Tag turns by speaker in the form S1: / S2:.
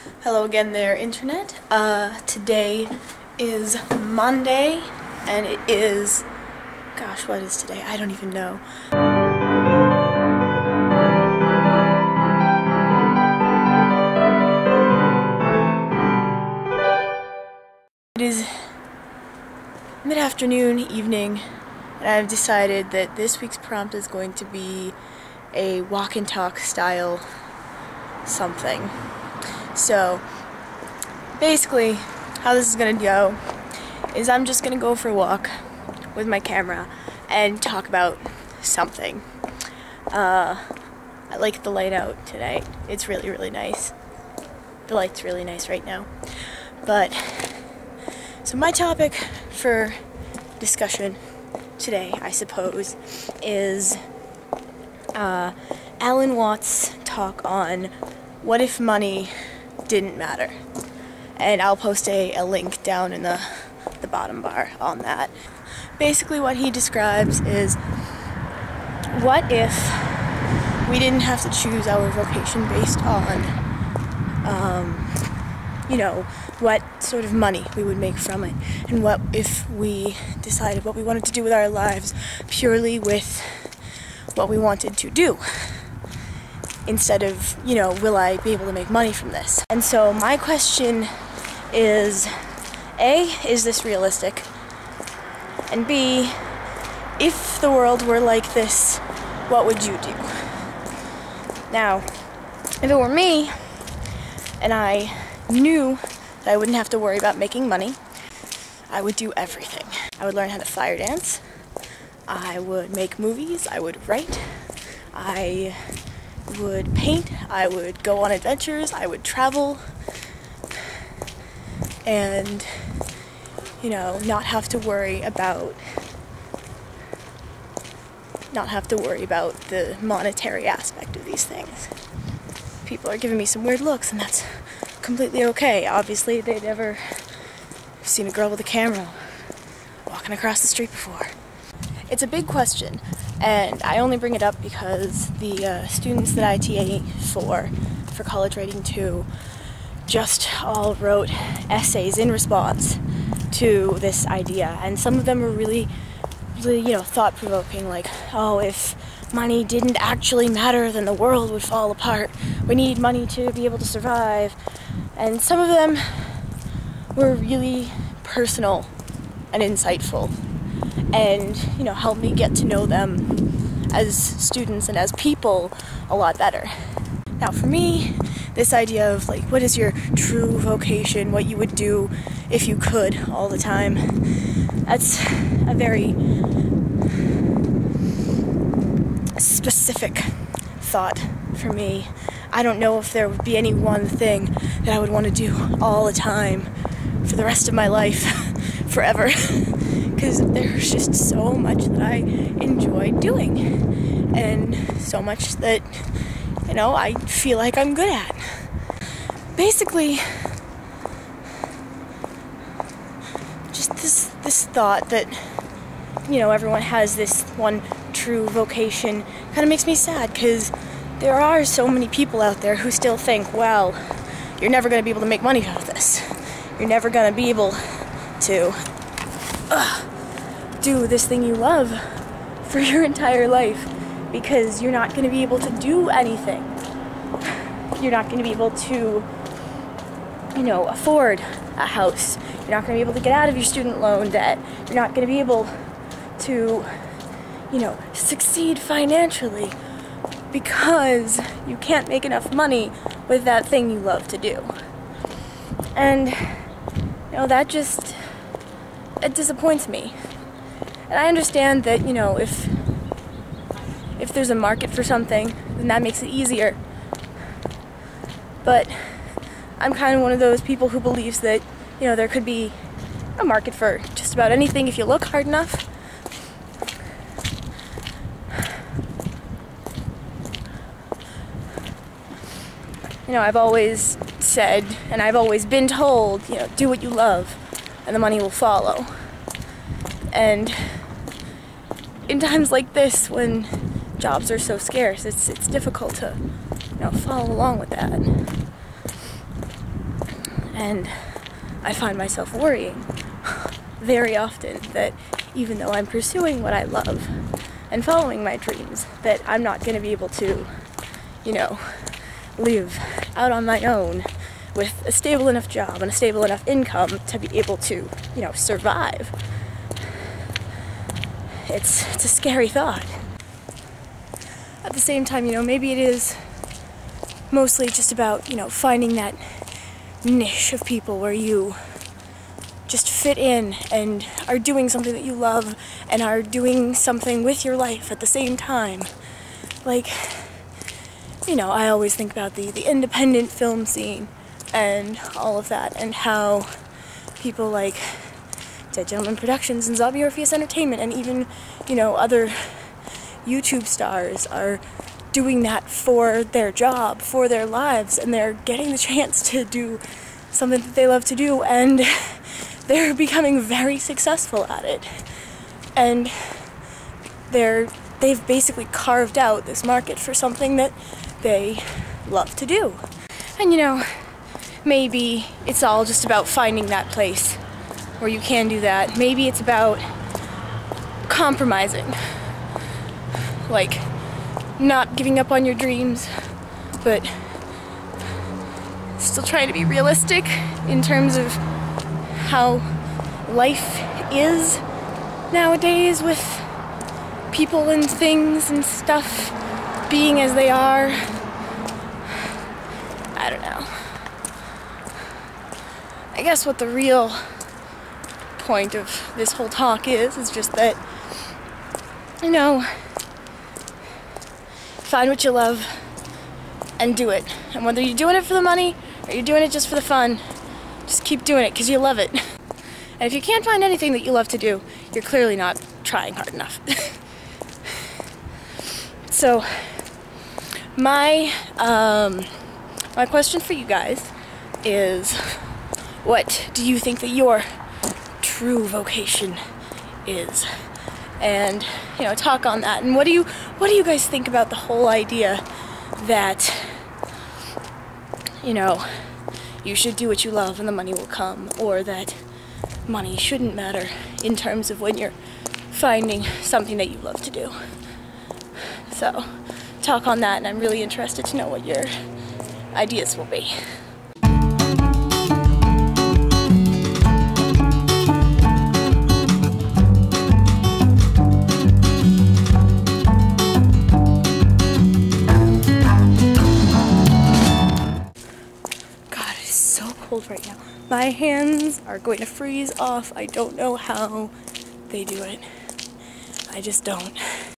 S1: Hello again there, Internet. Today is Monday, and it is, gosh, what is today? I don't even know. It is mid-afternoon, evening, and I've decided that this week's prompt is going to be a walk and talk style something. So basically how this is gonna go is I'm just gonna go for a walk with my camera and talk about something. I like the light out today. It's really nice. The light's really nice right now. But so my topic for discussion today, I suppose, is Alan Watts' talk on what if money didn't matter. And I'll post a link down in the bottom bar on that. Basically what he describes is, what if we didn't have to choose our vocation based on what sort of money we would make from it, and what if we decided what we wanted to do with our lives purely with what we wanted to do, instead of, will I be able to make money from this? And so my question is, A, is this realistic? And B, if the world were like this, what would you do? Now, if it were me, and I knew that I wouldn't have to worry about making money, I would do everything. I would learn how to fire dance, I would make movies, I would write, I would paint, I would go on adventures, I would travel, and not have to worry about the monetary aspect of these things. People are giving me some weird looks, and that's completely okay. Obviously they'd never seen a girl with a camera walking across the street before. It's a big question, and I only bring it up because the students that I TA for College Writing 2 just all wrote essays in response to this idea, and some of them were really thought-provoking, like, oh, if money didn't actually matter, then the world would fall apart. We need money to be able to survive. And some of them were really personal and insightful, and helped me get to know them as students and as people a lot better. Now for me, this idea of what is your true vocation, what you would do if you could all the time, that's a very specific thought for me. I don't know if there would be any one thing that I would want to do all the time for the rest of my life, forever, because there's just so much that I enjoy doing, and so much that, I feel like I'm good at. Basically, just this thought that, everyone has this one true vocation kind of makes me sad, because there are so many people out there who still think, well, you're never going to be able to make money out of this. You're never going to be able to do this thing you love for your entire life, because you're not going to be able to do anything. You're not going to be able to, afford a house. You're not going to be able to get out of your student loan debt. You're not going to be able to, succeed financially, because you can't make enough money with that thing you love to do. And, it disappoints me. And I understand that, if there's a market for something, then that makes it easier. But I'm kind of one of those people who believes that, there could be a market for just about anything if you look hard enough. I've always said, and I've always been told, do what you love, and the money will follow. And in times like this, when jobs are so scarce, it's difficult to, follow along with that. And I find myself worrying very often that even though I'm pursuing what I love and following my dreams, that I'm not going to be able to, you know, live out on my own with a stable enough job and a stable enough income to be able to, you know, survive. It's a scary thought. At the same time, you know, maybe it is mostly just about, you know, finding that niche of people where you just fit in and are doing something that you love and are doing something with your life at the same time. Like, you know, I always think about the independent film scene and all of that, and how people like Dead Gentleman Productions and Zombie Orpheus Entertainment and even, you know, other YouTube stars are doing that for their job, for their lives, and they're getting the chance to do something that they love to do, and they're becoming very successful at it. And they've basically carved out this market for something that they love to do. And you know, maybe it's all just about finding that place where you can do that. Maybe it's about compromising. Like, not giving up on your dreams, but still trying to be realistic in terms of how life is nowadays, with people and things and stuff being as they are. I don't know. I guess what the real point of this whole talk is just that, you know, find what you love and do it. And whether you're doing it for the money or you're doing it just for the fun, just keep doing it because you love it. And if you can't find anything that you love to do, you're clearly not trying hard enough. So, my question for you guys is, what do you think that your true vocation is? And, you know, talk on that. And what do you guys think about the whole idea that, you know, you should do what you love and the money will come, or that money shouldn't matter in terms of when you're finding something that you love to do? So, talk on that, and I'm really interested to know what your ideas will be. Right now. My hands are going to freeze off. I don't know how they do it. I just don't.